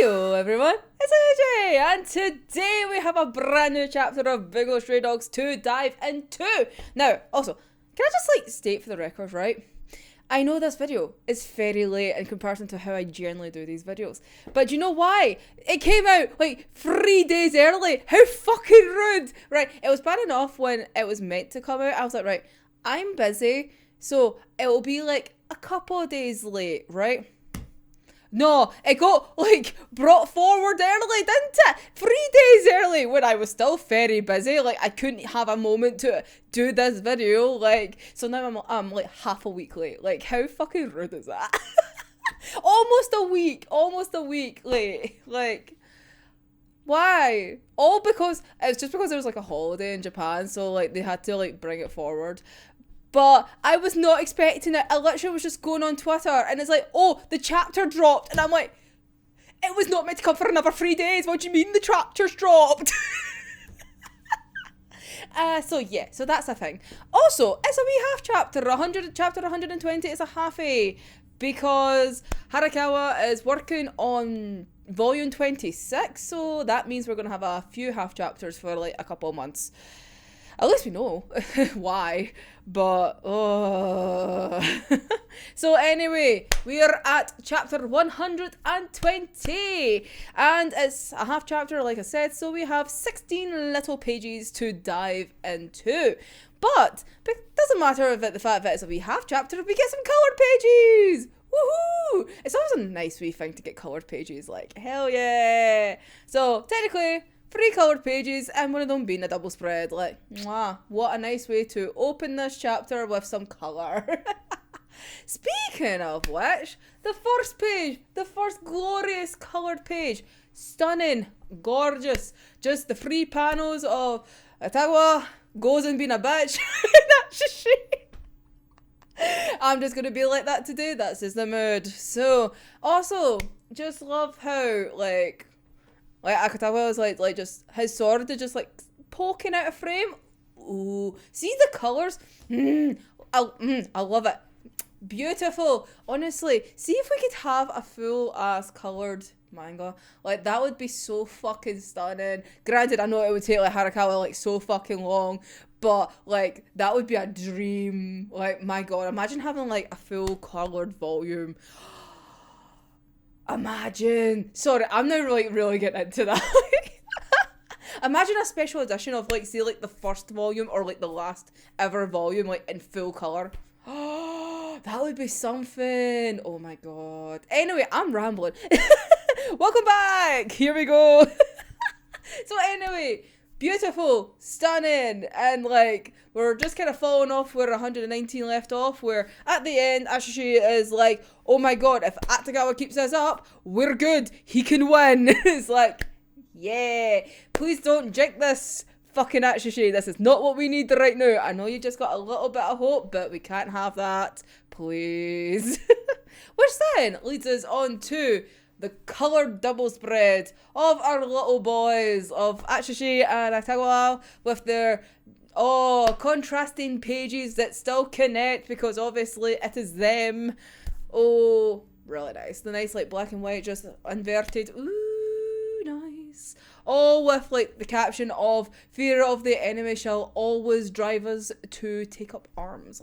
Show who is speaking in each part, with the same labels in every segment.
Speaker 1: Heyo everyone, it's AJ, and today we have a brand new chapter of Bungo Stray Dogs to dive into. Now, also, can I just state for the record, right? I know this video is very late in comparison to how I generally do these videos, but do you know why? It came out 3 days early. How fucking rude, right? It was bad enough when it was meant to come out. I was like, right, I'm busy, so it'll be a couple of days late, right? No, it got brought forward early, didn't it? 3 days early when I was still very busy. I couldn't have a moment to do this video. So now I'm half a week late. How fucking rude is that? Almost a week late. Why? All because it's just because there was a holiday in Japan, so they had to bring it forward. But I was not expecting it. I literally was just going on Twitter and it's oh, the chapter dropped. And I'm like, it was not meant to come for another 3 days. What do you mean the chapter's dropped? So that's a thing. Also, it's a wee half chapter. Chapter 120 is a halfie because Harakawa is working on volume 26. So that means we're going to have a few half chapters for a couple of months. At least we know why, but So anyway, we are at chapter 120, and it's a half chapter, like I said, so we have 16 little pages to dive into. But it doesn't matter the fact that it's a wee half chapter, we get some coloured pages! Woohoo! It's always a nice wee thing to get coloured pages, hell yeah! So, technically, 3 coloured pages, and one of them being a double spread. Mwah, what a nice way to open this chapter with some colour. Speaking of which, the first page, the first glorious coloured page, stunning, gorgeous, just the 3 panels of Akutagawa goes and being a bitch. I'm just going to be like that today, that's just the mood. So, also, just love how, Akutagawa is just his sword is just poking out of frame. Ooh, see the colours? I love it. Beautiful. Honestly, see if we could have a full ass coloured manga. That would be so fucking stunning. Granted, I know it would take Harakawa so fucking long, but that would be a dream. My god, imagine having a full coloured volume. Imagine. Sorry, I'm now really getting into that. Imagine a special edition of say the first volume or the last ever volume in full colour. That would be something. Oh my god. Anyway, I'm rambling. Welcome back. Here we go. So anyway, beautiful, stunning, and we're just kind of falling off where 119 left off, where at the end Atsushi is oh my god, if Akutagawa keeps this up, we're good, he can win. It's yeah, please don't jinx this fucking Atsushi, this is not what we need right now. I know you just got a little bit of hope, but we can't have that, please. Which then leads us on to the coloured double spread of our little boys of Atsushi and Akutagawa with their contrasting pages that still connect because obviously it is them. Oh, really nice. The nice black and white just inverted. Ooh, nice. All with the caption of fear of the enemy shall always drive us to take up arms.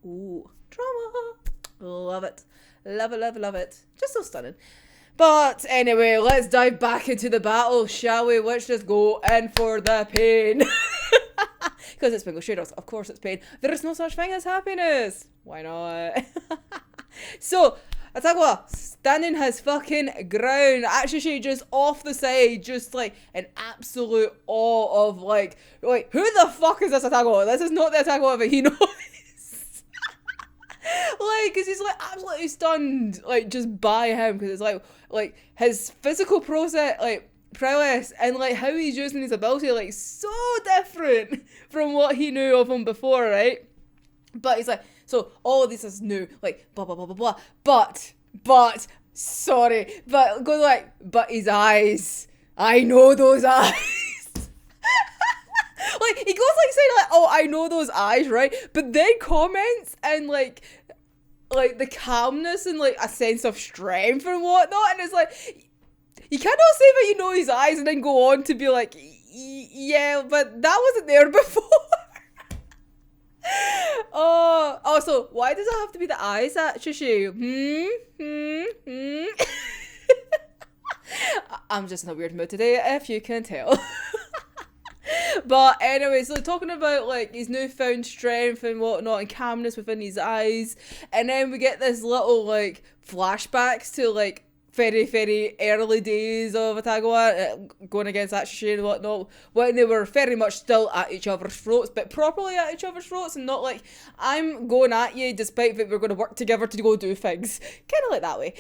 Speaker 1: Ooh, drama. Love it. Love it, love it, love it. Just so stunning. But anyway, let's dive back into the battle, shall we? Let's just go in for the pain. Because it's Bungo Stray Dogs, of course it's pain. There is no such thing as happiness. Why not? So, Akutagawa standing his fucking ground. Atsushi just off the side, just in absolute awe of who the fuck is this Akutagawa? This is not the Akutagawa that he knows. Because he's absolutely stunned, just by him, because it's his physical process, prowess, and how he's using his ability, so different from what he knew of him before, right? But he's so all of this is new, blah blah blah blah blah, but sorry, but go but his eyes, I know those eyes. He goes saying oh, I know those eyes, right? But then comments and the calmness and a sense of strength and whatnot, and it's You cannot say that you know his eyes and then go on to be like, yeah, but that wasn't there before. Oh, also, why does it have to be the eyes, Atsushi? I'm just in a weird mood today, if you can tell. But anyway, so talking about like his newfound strength and whatnot and calmness within his eyes, and then we get this little like flashbacks to like very early days of Akutagawa going against Atsushi and whatnot, when they were very much still at each other's throats, but properly at each other's throats, and not like, I'm going at you despite that we're going to work together to go do things. Kind of like that way.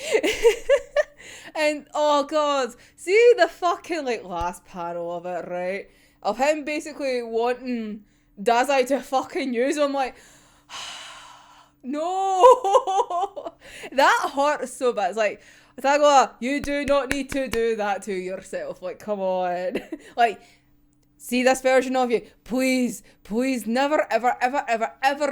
Speaker 1: And oh god, see the fucking like last panel of it, right? Of him basically wanting Dazai to fucking use him, like, no! That hurts so bad. It's like, Akutagawa, you do not need to do that to yourself. Like, come on. Like, see this version of you. Please never, ever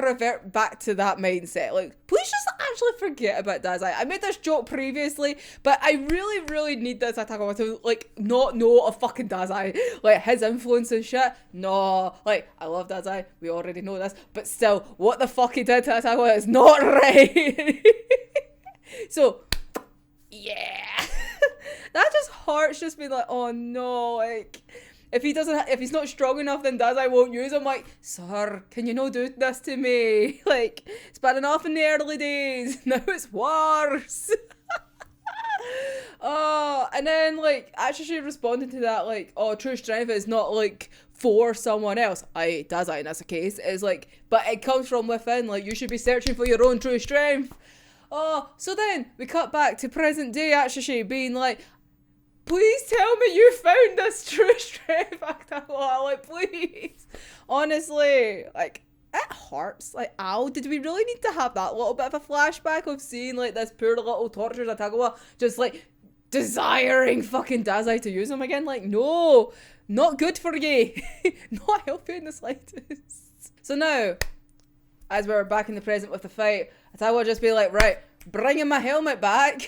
Speaker 1: revert back to that mindset. Like, please just actually forget about Dazai. I made this joke previously, but I really need this Akutagawa to, like, not know of fucking Dazai. Like, his influence and shit. No. Like, I love Dazai. We already know this. But still, what the fuck he did to Akutagawa is not right. So, yeah. That just hurts, just being like, oh no, like, if he's not strong enough, then Dazai won't use him. Like, sir, can you not do this to me? Like, it's bad enough in the early days. Now it's worse. Oh, and then like Atsushi responded to that like, oh, true strength is not like for someone else. Dazai in this case is like, but it comes from within. Like, you should be searching for your own true strength. Oh, so then we cut back to present day Atsushi being like, please tell me you found this true strength, Akutagawa, like, please. Honestly, like, it hurts. Like, ow, did we really need to have that little bit of a flashback of seeing, like, this poor little tortured Akutagawa just, like, desiring fucking Dazai to use him again? Like, no, not good for you. Not healthy in the slightest. So now, as we're back in the present with the fight, Akutagawa just be like, right, bringing my helmet back.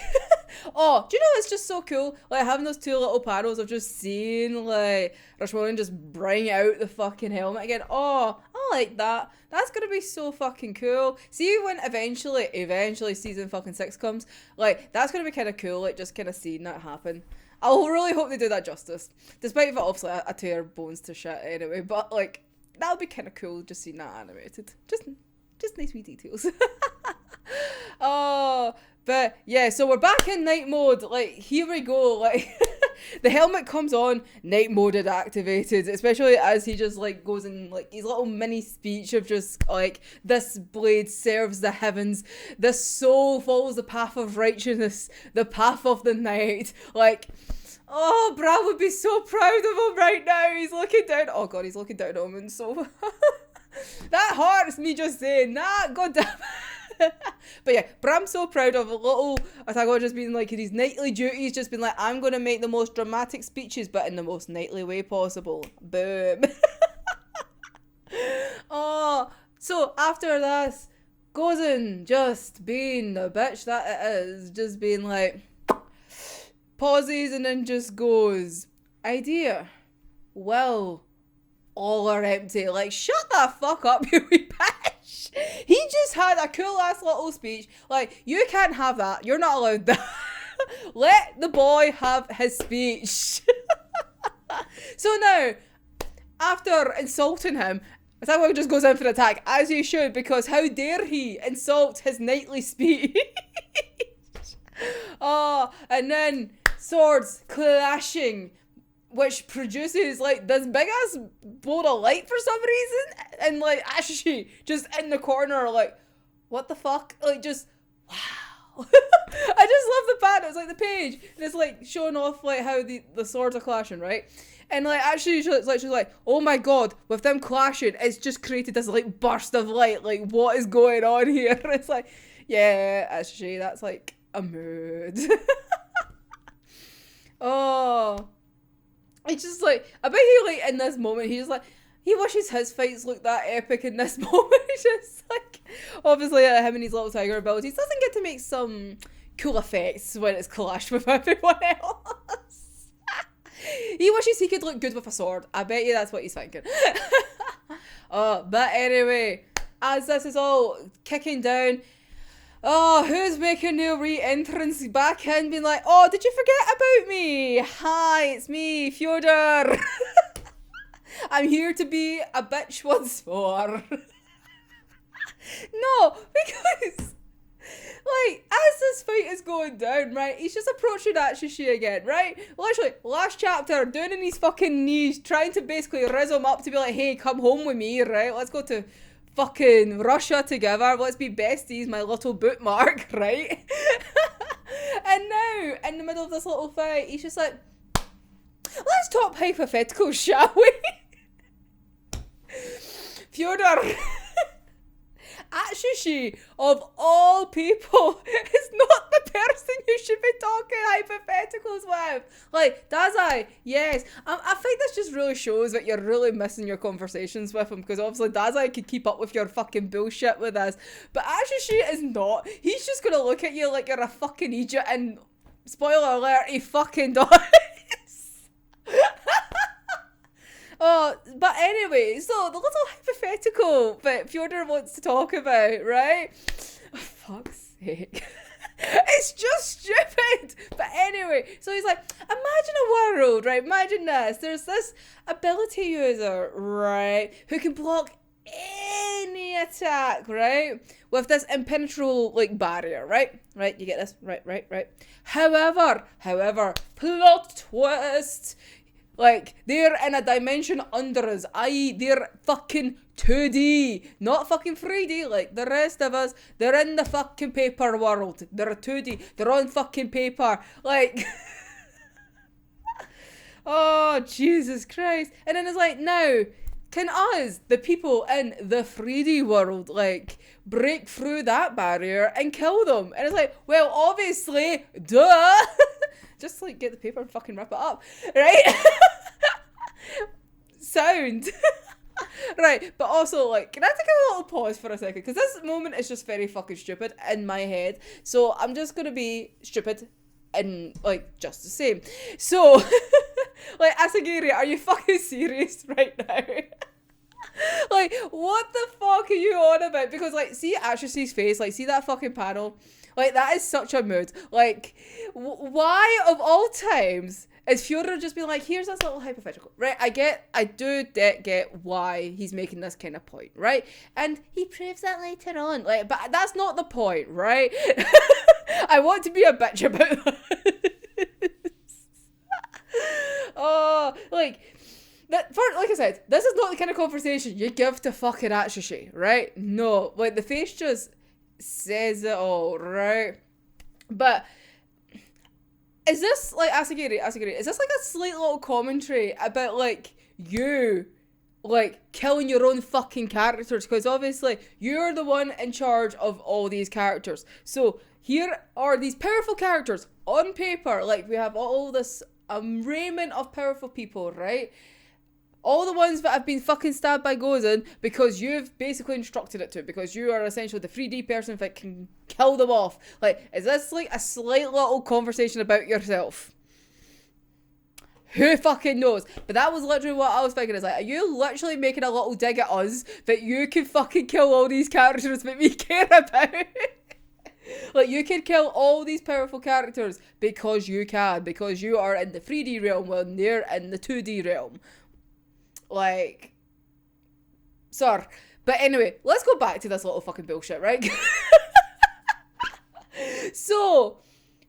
Speaker 1: Oh, do you know it's just so cool? Like, having those two little panels of just seeing, like, Rashomon just bring out the fucking helmet again. Oh, I like that. That's gonna be so fucking cool. See when eventually season fucking 6 comes, like, that's gonna be kind of cool, like, just kind of seeing that happen. I really hope they do that justice. Despite that, obviously, I tear bones to shit anyway, but, like, that would be kind of cool just seeing that animated. Just nice wee details. Oh, but yeah, so we're back in night mode. Like, here we go. Like, the helmet comes on, night mode is activated, especially as he just like goes in like his little mini speech of just like, this blade serves the heavens, this soul follows the path of righteousness, the path of the night. Like, oh, Bram would be so proud of him right now. He's looking down. Oh god, he's looking down on him, and so that hurts me just saying that. God damn it. But yeah, Bram's so proud of a little Akutagawa just being like, in his nightly duties, just been like, I'm gonna make the most dramatic speeches, but in the most nightly way possible. Boom. Oh, so after this, Gozen just being the bitch that it is, just being like, pauses and then just goes, idea, well, all are empty. Like, shut the fuck up, you wee bitch. He just had a cool ass little speech. Like, you can't have that. You're not allowed that. Let the boy have his speech. So now, after insulting him, Akutagawa just goes in for an attack, as he should, because how dare he insult his nightly speech. Oh, and then swords clashing, which produces like this big ass bolt of light for some reason, and like Atsushi just in the corner like, what the fuck? Like, just wow. I just love the panel. It's like the page, and it's like showing off like how the swords are clashing, right? And like actually she's like, oh my god, with them clashing, it's just created this like burst of light. Like, what is going on here? It's like, yeah, Atsushi, that's like a mood. Oh, it's just like, I bet he like in this moment he's like, he wishes his fights looked that epic in this moment. It's just like, obviously him and his little tiger abilities doesn't get to make some cool effects when it's clashed with everyone else. He wishes he could look good with a sword. I bet you that's what he's thinking. But anyway, as this is all kicking down, who's making their re-entrance back in, being like, oh, did you forget about me? Hi, it's me, Fyodor. I'm here to be a bitch once more. No, because, like, as this fight is going down, right, he's just approaching Atsushi again, right? Literally, last chapter, down on his fucking knees, trying to basically rizz him up to be like, hey, come home with me, right? Let's go to fucking Russia together. Let's be besties, my little bookmark, right? And now, in the middle of this little fight, he's just like, let's talk hypotheticals, shall we? Fyodor, Atsushi, of all people, is not the person you should be talking hypotheticals with. Like, Dazai, yes. I think this just really shows that you're really missing your conversations with him, because obviously Dazai could keep up with your fucking bullshit with us, but Atsushi is not. He's just gonna look at you like you're a fucking idiot, and spoiler alert, he fucking does. But anyway, so the little hypothetical that Fyodor wants to talk about, right? Oh, fuck's sake. It's just stupid! But anyway, so he's like, imagine a world, right? Imagine this. There's this ability user, right? Who can block any attack, right? With this impenetrable, like, barrier, right? Right, you get this? Right. However, plot twist. Like, they're in a dimension under us, i.e. they're fucking 2D, not fucking 3D like the rest of us. They're in the fucking paper world. They're 2D. They're on fucking paper. Like, oh, Jesus Christ. And then it's like, now, can us, the people in the 3D world, like, break through that barrier and kill them? And it's like, well, obviously, duh. Just, like, get the paper and fucking rip it up, right? Sound. Right, but also, like, can I take a little pause for a second? Because this moment is just very fucking stupid in my head. So I'm just gonna be stupid and, like, just the same. So, like, Asagiri, are you fucking serious right now? Like, what the fuck are you on about? Because, like, see Atsushi's face, like, see that fucking panel? Like, that is such a mood. Like, why of all times is Fyodor just being like, here's this little hypothetical, right? I do get why he's making this kind of point, right? And he proves that later on. Like, but that's not the point, right? I want to be a bitch about this. Oh, like, like I said, this is not the kind of conversation you give to fucking Atsushi, right? No, like, the face just says it all, right? But is this, like, Asagiri, is this like a slight little commentary about, like, you, like, killing your own fucking characters? Because obviously you're the one in charge of all these characters. So here are these powerful characters on paper. Like, we have all this raiment of powerful people, right? All the ones that have been fucking stabbed by Gozen because you've basically instructed it to, because you are essentially the 3D person that can kill them off. Like, is this like a slight little conversation about yourself? Who fucking knows? But that was literally what I was thinking. Is like, are you literally making a little dig at us that you can fucking kill all these characters that we care about? Like, you can kill all these powerful characters because you can, because you are in the 3D realm when they're in the 2D realm. Like, sir. But anyway, let's go back to this little fucking bullshit, right? So,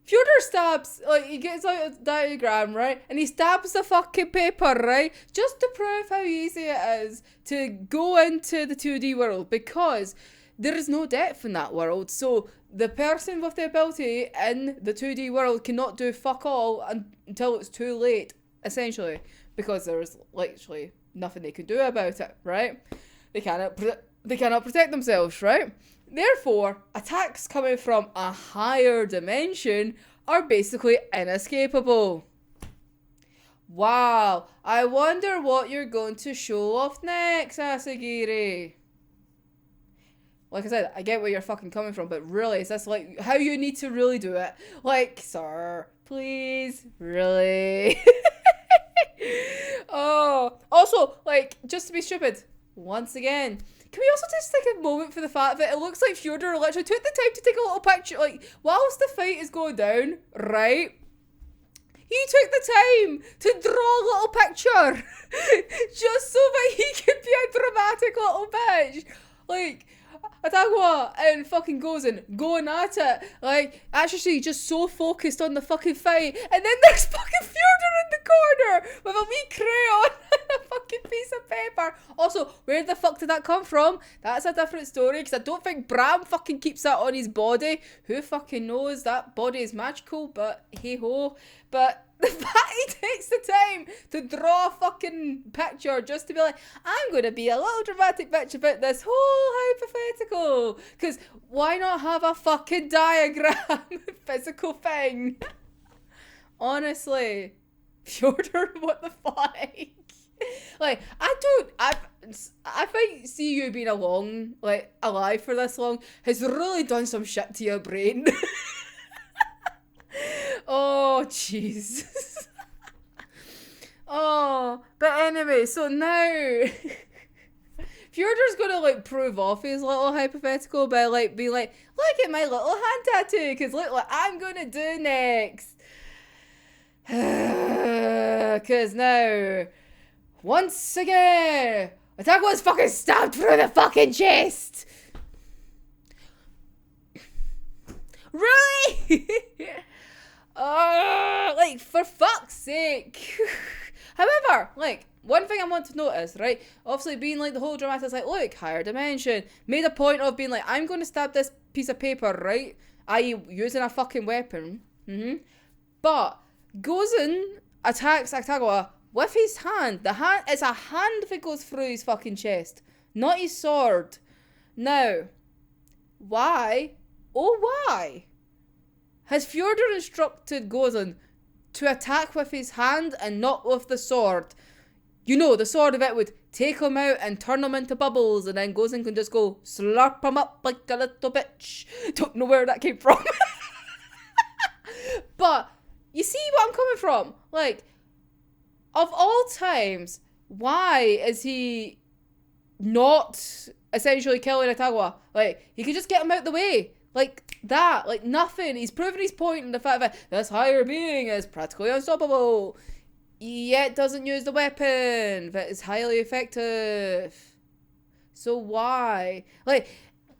Speaker 1: Fyodor stabs, like, he gets out a diagram, right? And he stabs the fucking paper, right? Just to prove how easy it is to go into the 2D world, because there is no depth in that world. So, the person with the ability in the 2D world cannot do fuck all until it's too late, essentially. Because there's literally nothing they can do about it, right? They cannot protect themselves, right? Therefore, attacks coming from a higher dimension are basically inescapable. Wow, I wonder what you're going to show off next, Asagiri. Like I said, I get where you're fucking coming from, but really, is this like how you need to really do it? Like, sir, please, really? Oh, also, like, just to be stupid, once again, can we also just take a moment for the fact that it looks like Fyodor literally took the time to take a little picture, like, whilst the fight is going down, right? He took the time to draw a little picture just so that he could be a dramatic little bitch. Like, Atagawa and fucking Gozen going at it. Like, actually just so focused on the fucking fight. And then there's fucking Fyodor in the corner with a wee crayon and a fucking piece of paper. Also, where the fuck did that come from? That's a different story, because I don't think Bram fucking keeps that on his body. Who fucking knows? That body is magical, but hey ho. But the fact he takes the time to draw a fucking picture just to be like, I'm going to be a little dramatic bitch about this whole hypothetical. Because why not have a fucking diagram? Physical thing. Honestly. Fyodor, what the fuck? Like, I think see you being alive for this long has really done some shit to your brain. Oh, jeez. Oh, but anyway, so now Fyodor's gonna like prove off his little hypothetical by like being like, look at my little hand tattoo, because look what I'm gonna do next. Because now, once again, Atagawa's fucking stabbed through the fucking chest. Really? Like, for fuck's sake. However, like, one thing I want to notice, right? Obviously being like the whole dramatic, like, look, higher dimension. Made a point of being like, I'm going to stab this piece of paper, right? I.e. using a fucking weapon. But Gozen attacks Akutagawa with his hand. It's a hand that goes through his fucking chest, not his sword. Now, why? Oh, why? Has Fyodor instructed Gozen to attack with his hand and not with the sword? You know, the sword of it would take him out and turn him into bubbles, and then Gozen can just go slurp him up like a little bitch. Don't know where that came from. But, you see what I'm coming from? Like, of all times, why is he not essentially killing Akutagawa? Like, he could just get him out the way. Like that, like nothing. He's proven his point in the fact that this higher being is practically unstoppable, yet doesn't use the weapon that is highly effective. So why? Like,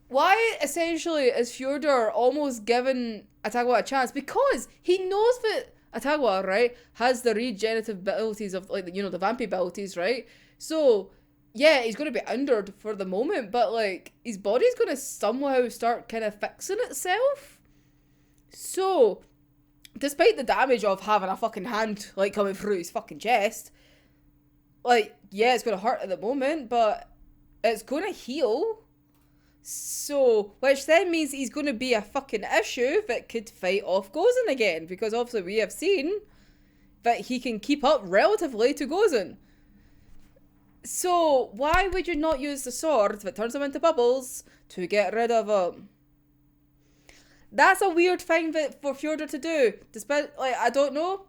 Speaker 1: why essentially is Fyodor almost giving Akutagawa a chance? Because he knows that Akutagawa, right, has the regenerative abilities of, like, you know, the vampy abilities, right? So yeah, he's going to be undered for the moment, but, like, his body's going to somehow start kind of fixing itself. So, despite the damage of having a fucking hand, like, coming through his fucking chest, like, yeah, it's going to hurt at the moment, but it's going to heal. So, which then means he's going to be a fucking issue that could fight off Gozen again, because obviously we have seen that he can keep up relatively to Gozen. So, why would you not use the sword that turns him into bubbles to get rid of him? That's a weird thing for Fyodor to do. Despite, like, I don't know.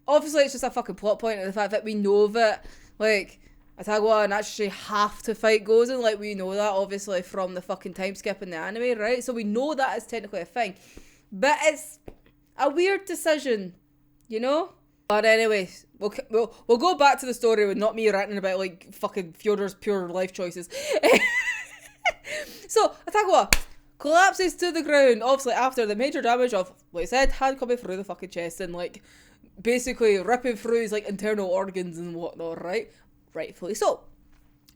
Speaker 1: Obviously, it's just a fucking plot point, and the fact that we know that, like, Akutagawa and actually have to fight Gozen. Like, we know that, obviously, from the fucking time skip in the anime, right? So we know that is technically a thing. But it's a weird decision, you know? But anyways, we'll go back to the story with not me ranting about, like, fucking Fyodor's pure life choices. So, Akutagawa collapses to the ground, obviously after the major damage of, like I said, hand coming through the fucking chest and, like, basically ripping through his, like, internal organs and whatnot, right? Rightfully so.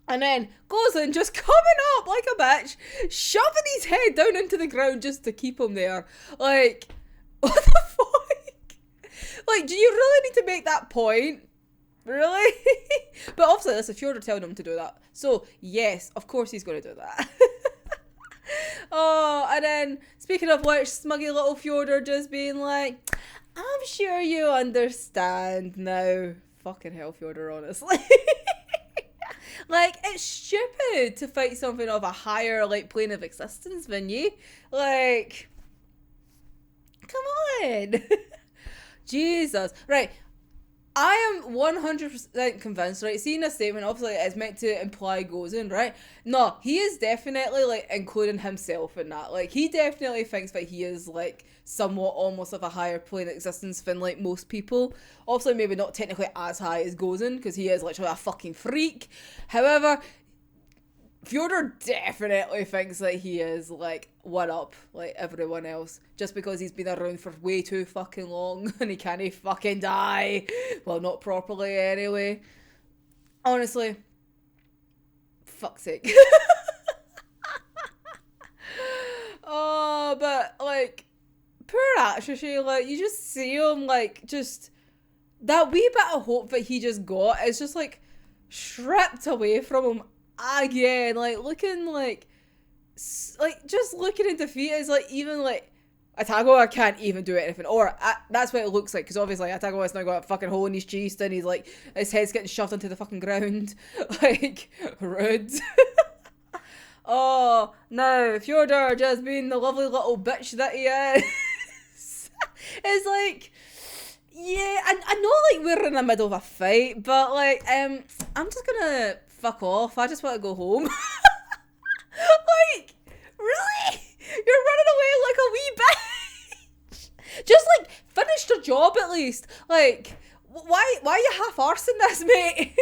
Speaker 1: And then Gozen just coming up like a bitch, shoving his head down into the ground just to keep him there. Like, what the fuck? Like, do you really need to make that point? Really? But obviously, that's a Fyodor telling him to do that. So, yes, of course he's going to do that. Oh, and then, speaking of which, smuggy little Fyodor just being like, I'm sure you understand now. Fucking hell, Fyodor, honestly. Like, it's stupid to fight something of a higher, like, plane of existence than you. Like, come on. Jesus. Right. I am 100% convinced, right? Seeing a statement, obviously, it's meant to imply Gozen, right? No, he is definitely, like, including himself in that. Like, he definitely thinks that he is, like, somewhat almost of a higher plane of existence than, like, most people. Obviously, maybe not technically as high as Gozen, because he is literally a fucking freak. However, Fyodor definitely thinks that he is, like, one up, like, everyone else. Just because he's been around for way too fucking long and he can't fucking die. Well, not properly anyway. Honestly, fuck's sake. Oh, but, like, poor Atsushi, like, you just see him, like, just... That wee bit of hope that he just got is just, like, stripped away from him again, like, looking like just looking in defeat is like, even like Akutagawa can't even do anything, or that's what it looks like, because obviously Akutagawa's now got a fucking hole in his chest and he's like, his head's getting shoved into the fucking ground. Like, rude. Oh no, Fyodor just being the lovely little bitch that he is. It's like, yeah, I know, like, we're in the middle of a fight, but like, I'm just gonna fuck off. I just want to go home. Like, really? You're running away like a wee bitch. Just, like, finish the job at least. Like, why are you half-arsing this, mate?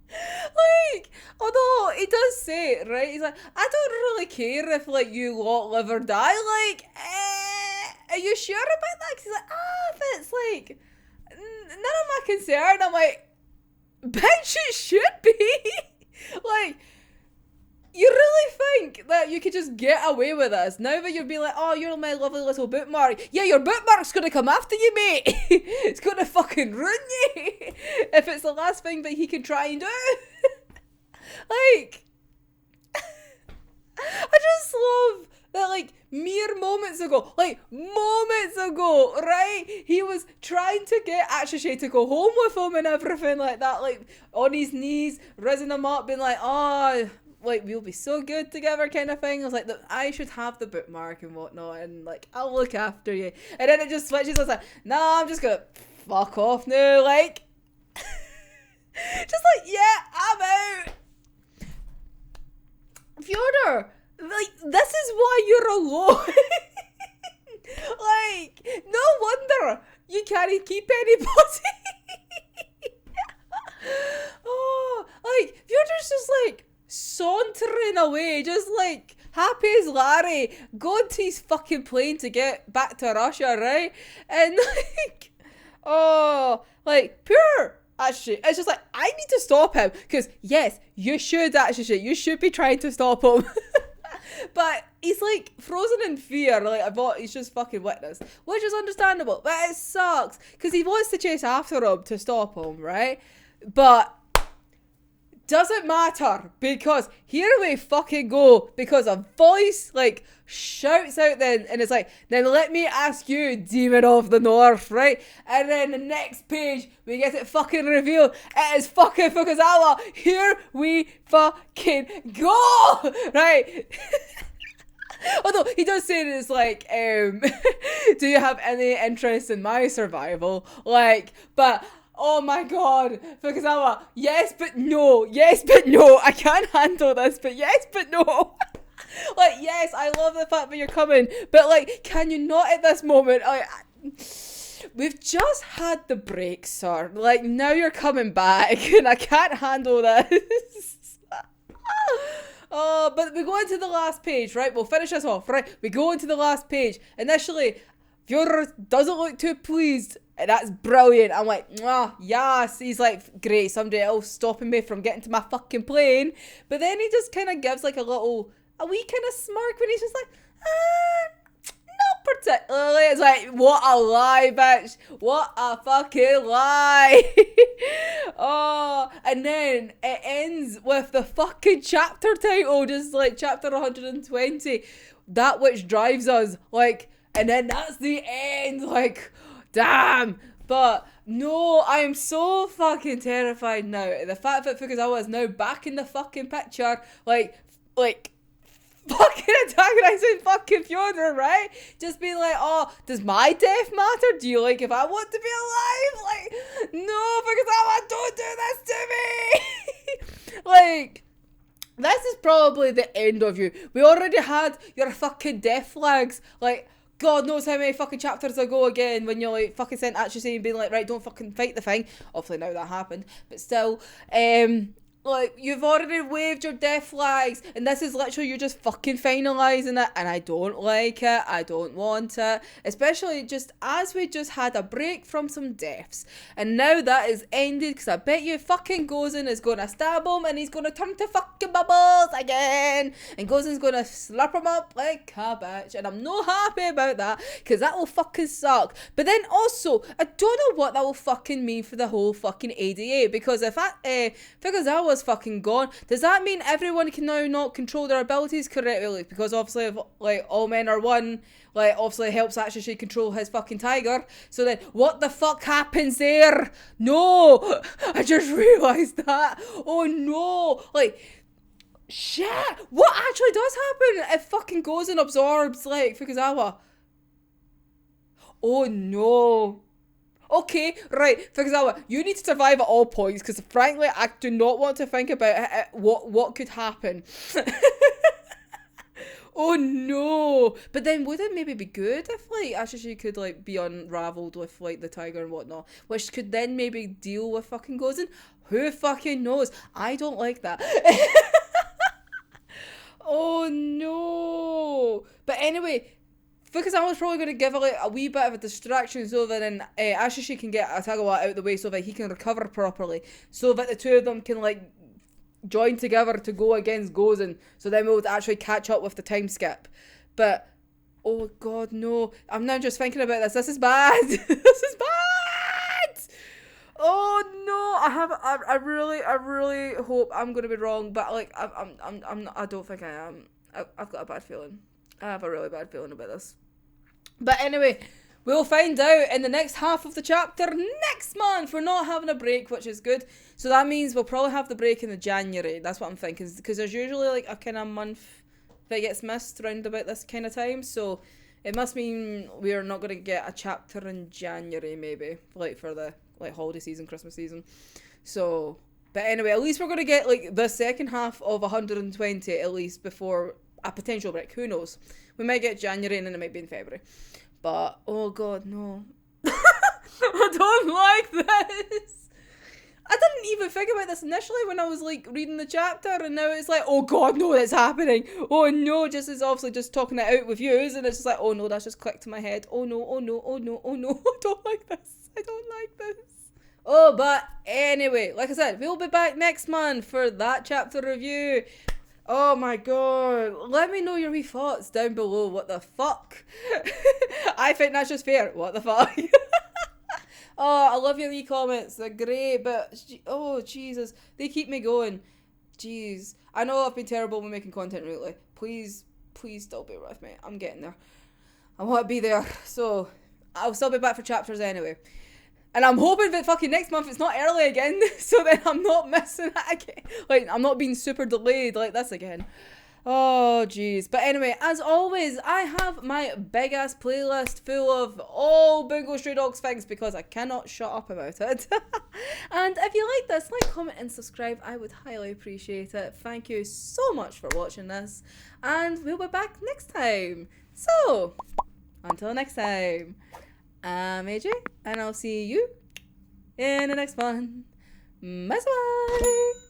Speaker 1: Like, although he does say it, right? He's like, I don't really care if, like, you lot live or die. Like, are you sure about that? 'Cause he's like, if it's, like, none of my concern. I'm like, bitch, it should be. Like, you really think that you could just get away with this now that you'd be like, oh, you're my lovely little bookmark? Yeah, your bookmark's gonna come after you, mate. It's gonna fucking ruin you if it's the last thing that he can try and do. Like, I just love that, like, mere moments ago, right, he was trying to get Atsushi to go home with him and everything like that, like, on his knees, raising him up, being like, oh, like, we'll be so good together kind of thing. I was like, I should have the bookmark and whatnot, and, like, I'll look after you. And then it just switches. I was like, nah, I'm just gonna fuck off now, like. Just like, yeah, I'm out. Fyodor, like, this is why you're alone. Like, no wonder you can't keep anybody. Oh, like, Fyodor's just, like, sauntering away, just, like, happy as Larry, going to his fucking plane to get back to Russia, right? And, like, oh, like, pure Actually, it's just like, I need to stop him, because yes, you should actually, you should be trying to stop him. But he's, like, frozen in fear, like, I thought he's just fucking witness, which is understandable, but it sucks, because he wants to chase after him to stop him, right? But doesn't matter, because here we fucking go, because a voice, like, shouts out then, and it's like, then let me ask you, demon of the north, right? And then the next page, we get it fucking revealed, it is fucking Fukuzawa, here we fucking go, right? Although, he does say this, like, do you have any interest in my survival? Like, but, oh my god, Fukuzawa, yes but no, I can't handle this, but yes but no. Like, yes, I love the fact that you're coming, but, like, can you not at this moment? We've just had the break, sir. Like, now you're coming back, and I can't handle this. Oh, but we go into the last page, right? We'll finish this off, right? We go into the last page. Initially, Fyodor doesn't look too pleased, and that's brilliant. I'm like, yes. He's like, great, somebody else stopping me from getting to my fucking plane. But then he just kind of gives, like, a wee kind of smirk when he's just like, not particularly. It's like, what a lie, bitch. What a fucking lie. Oh, and then it ends with the fucking chapter title, just like chapter 120, that which drives us, like, and then that's the end, like, damn. But no, I am so fucking terrified now. The fact that Fukuzawa is now back in the fucking picture, like, fucking antagonizing fucking Fyodor, right? Just being like, oh, does my death matter? Do you like if I want to be alive? Like, no, Fukuzawa, don't do this to me! Like, this is probably the end of you. We already had your fucking death flags. Like, God knows how many fucking chapters ago again when you like fucking sent Atsushi and being like, right, don't fucking fight the thing. Obviously now that happened, but still, like, you've already waved your death flags, and this is literally you just fucking finalising it, and I don't like it, I don't want it, especially just as we just had a break from some deaths, and now that is ended, because I bet you fucking Gozen is going to stab him, and he's going to turn to fucking bubbles again, and Gozen's going to slap him up like a bitch, and I'm not happy about that, because that will fucking suck. But then also, I don't know what that will fucking mean for the whole fucking ADA, because if that, Fukuzawa's fucking gone, does that mean everyone can now not control their abilities correctly? Like, because obviously if, like, all men are one, like, obviously helps Atsushi control his fucking tiger, so then what the fuck happens there? No, I just realised that. Oh no, like, shit, what actually does happen if fucking Gozen absorbs like Fukuzawa? Oh no. Okay, right, Fukuzawa, you need to survive at all points, because frankly, I do not want to think about what could happen. Oh no! But then would it maybe be good if like Atsushi could like be unraveled with like the tiger and whatnot, which could then maybe deal with fucking Gozen? Who fucking knows? I don't like that. Oh no! But anyway, Fukuzawa's probably going to give like a wee bit of a distraction so that then Atsushi can get Akutagawa out of the way so that he can recover properly, so that the two of them can like join together to go against Gozen, so then we'll actually catch up with the time skip. But oh god, no, I'm now just thinking about this is bad. This is bad. Oh no, I really hope I'm gonna be wrong, but like I don't think I am. I've got a bad feeling. I have a really bad feeling about this. But anyway, we'll find out in the next half of the chapter next month. We're not having a break, which is good. So that means we'll probably have the break in the January. That's what I'm thinking, because there's usually like a kind of month that gets missed around about this kind of time. So it must mean we are not going to get a chapter in January, maybe, like for the like holiday season, Christmas season. So, but anyway, at least we're going to get like the second half of 120 at least before a potential break. Who knows? We might get January and then it might be in February. But, oh god, no. I don't like this. I didn't even think about this initially when I was like reading the chapter, and now it's like, oh god, no, that's happening. Oh no, just as obviously just talking it out with you, and it's just like, oh no, that's just clicked to my head. Oh no, oh no, oh no, oh no, I don't like this. I don't like this. Oh, but anyway, like I said, we'll be back next month for that chapter review. Oh my god, let me know your wee thoughts down below. What the fuck? I think that's just fair. What the fuck? Oh, I love your wee comments. They're great, but oh Jesus, they keep me going. Jeez, I know I've been terrible with making content lately. Please still bear with me. I'm getting there. I want to be there. So I'll still be back for chapters anyway. And I'm hoping that fucking next month it's not early again, so then I'm not missing it again. Like, I'm not being super delayed like this again. Oh, jeez. But anyway, as always, I have my big-ass playlist full of all Bungo Stray Dogs things because I cannot shut up about it. And if you like this, like, comment, and subscribe. I would highly appreciate it. Thank you so much for watching this. And we'll be back next time. So, until next time. I'm AJ, and I'll see you in the next one. Bye-bye!